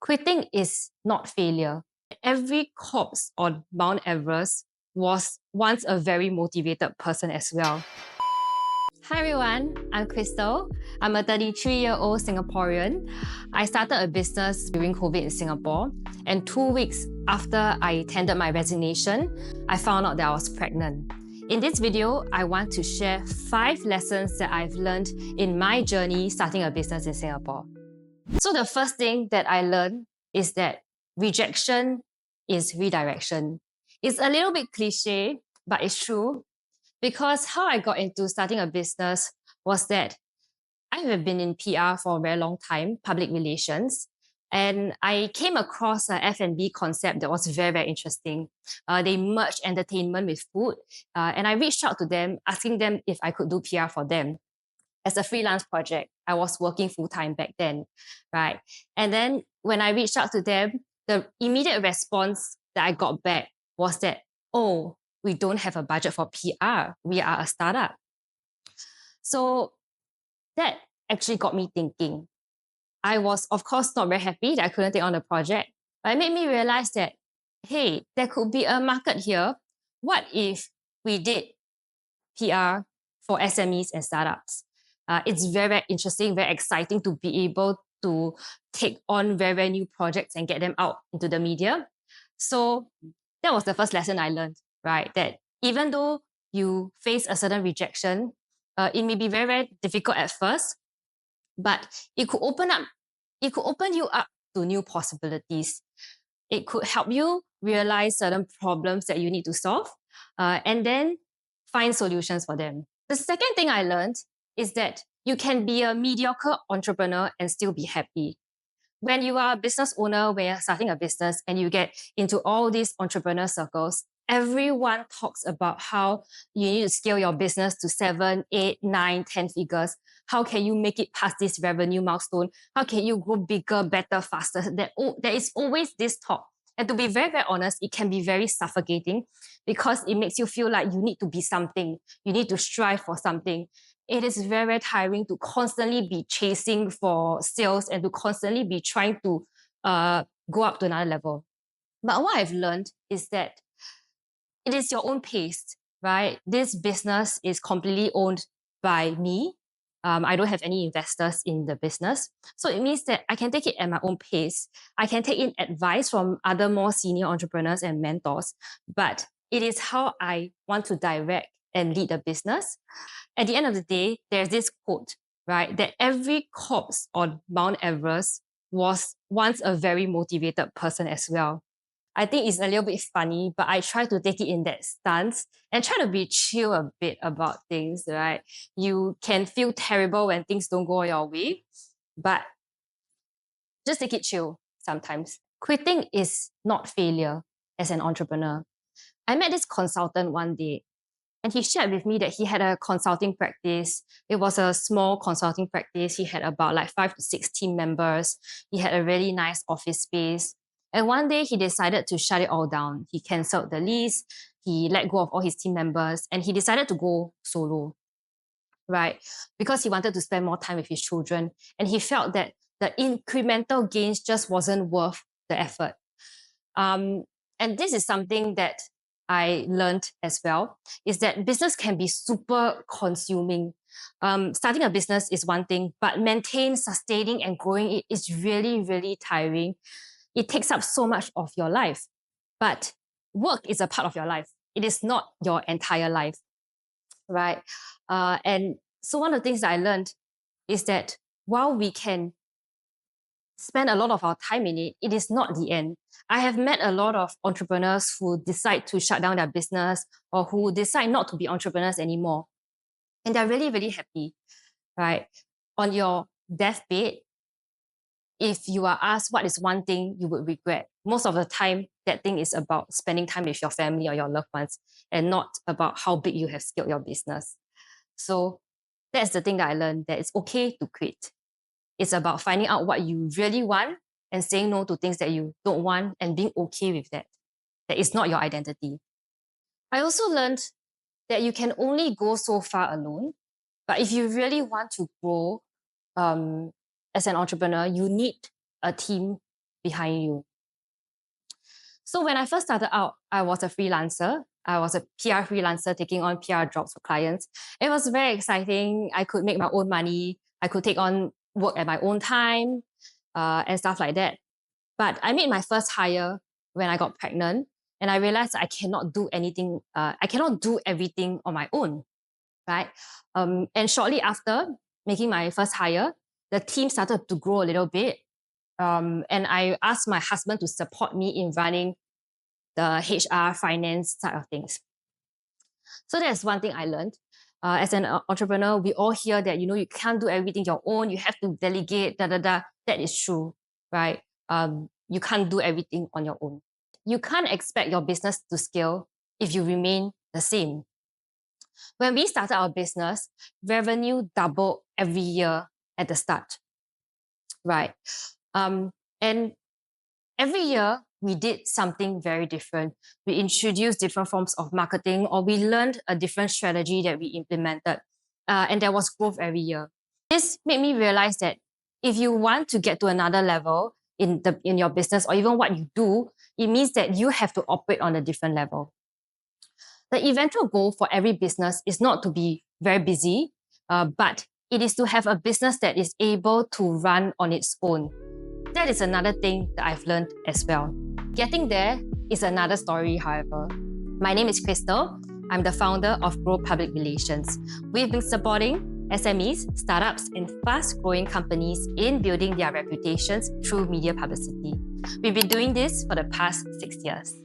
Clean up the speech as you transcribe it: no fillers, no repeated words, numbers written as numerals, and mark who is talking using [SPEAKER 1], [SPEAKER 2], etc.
[SPEAKER 1] Quitting is not failure. Every corpse on Mount Everest was once a very motivated person as well. Hi everyone, I'm Crystal. I'm a 33-year-old Singaporean. I started a business during COVID in Singapore, and 2 weeks after I tendered my resignation, I found out that I was pregnant. In this video, I want to share 5 lessons that I've learned in my journey starting a business in Singapore. So the first thing that I learned is that rejection is redirection. It's a little bit cliche, but it's true. Because how I got into starting a business was that I have been in PR for a very long time, public relations, and I came across a F&B concept that was very, very interesting. They merged entertainment with food, and I reached out to them, asking them if I could do PR for them as a freelance project. I was working full-time back then, right? And then when I reached out to them, the immediate response that I got back was that, oh, we don't have a budget for PR. We are a startup. So that actually got me thinking. I was, of course, not very happy that I couldn't take on the project, but it made me realize that, hey, there could be a market here. What if we did PR for SMEs and startups? It's very, very interesting, very exciting to be able to take on very, very new projects and get them out into the media. So that was the first lesson I learned, right? That even though you face a certain rejection, it may be very, very difficult at first, but it could open you up to new possibilities. It could help you realize certain problems that you need to solve, and then find solutions for them. The second thing I learned is that you can be a mediocre entrepreneur and still be happy. When you are a business owner, when you're starting a business and you get into all these entrepreneur circles, everyone talks about how you need to scale your business to 7, 8, 9, 10 figures. How can you make it past this revenue milestone? How can you grow bigger, better, faster? There is always this talk. And to be very, very honest, it can be very suffocating because it makes you feel like you need to be something. You need to strive for something. It is very, very tiring to constantly be chasing for sales and to constantly be trying to go up to another level. But what I've learned is that it is your own pace, right? This business is completely owned by me. I don't have any investors in the business. So it means that I can take it at my own pace. I can take in advice from other more senior entrepreneurs and mentors, but it is how I want to direct and lead the business. At the end of the day, there's this quote, right? That every corpse on Mount Everest was once a very motivated person as well. I think it's a little bit funny, but I try to take it in that stance and try to be chill a bit about things, right? You can feel terrible when things don't go your way, but just take it chill sometimes. Quitting is not failure as an entrepreneur. I met this consultant one day, and he shared with me that he had a consulting practice. It was a small consulting practice. He had about like 5 to 6 team members. He had a really nice office space. And one day he decided to shut it all down. He canceled the lease. He let go of all his team members and he decided to go solo, right? Because he wanted to spend more time with his children. And he felt that the incremental gains just wasn't worth the effort. And this is something that I learned as well, is that business can be super consuming. Starting a business is one thing, but sustaining and growing it is really, really tiring. It takes up so much of your life, but work is a part of your life. It is not your entire life, right? And so one of the things that I learned is that while we can spend a lot of our time in it, it is not the end. I have met a lot of entrepreneurs who decide to shut down their business or who decide not to be entrepreneurs anymore. And they're really, really happy, right? On your deathbed, if you are asked what is one thing you would regret, most of the time, that thing is about spending time with your family or your loved ones and not about how big you have scaled your business. So that's the thing that I learned, that it's okay to quit. It's about finding out what you really want and saying no to things that you don't want and being okay with that. That is not your identity. I also learned that you can only go so far alone. But if you really want to grow as an entrepreneur, you need a team behind you. So when I first started out, I was a freelancer. I was a PR freelancer taking on PR jobs for clients. It was very exciting. I could make my own money. I could take on work at my own time and stuff like that. But I made my first hire when I got pregnant, and I realized I cannot do anything. I cannot do everything on my own, right? And shortly after making my first hire, the team started to grow a little bit. And I asked my husband to support me in running the HR finance side of things. So that's one thing I learned. As an entrepreneur, we all hear that, you can't do everything your own. You have to delegate, That is true, right? You can't do everything on your own. You can't expect your business to scale if you remain the same. When we started our business, revenue doubled every year at the start, right? And every year we did something very different. We introduced different forms of marketing, or we learned a different strategy that we implemented. And there was growth every year. This made me realize that if you want to get to another level in your business, or even what you do, it means that you have to operate on a different level. The eventual goal for every business is not to be very busy, but it is to have a business that is able to run on its own. That is another thing that I've learned as well. Getting there is another story, however. My name is Crystal. I'm the founder of Grow Public Relations. We've been supporting SMEs, startups, and fast-growing companies in building their reputations through media publicity. We've been doing this for the past 6 years.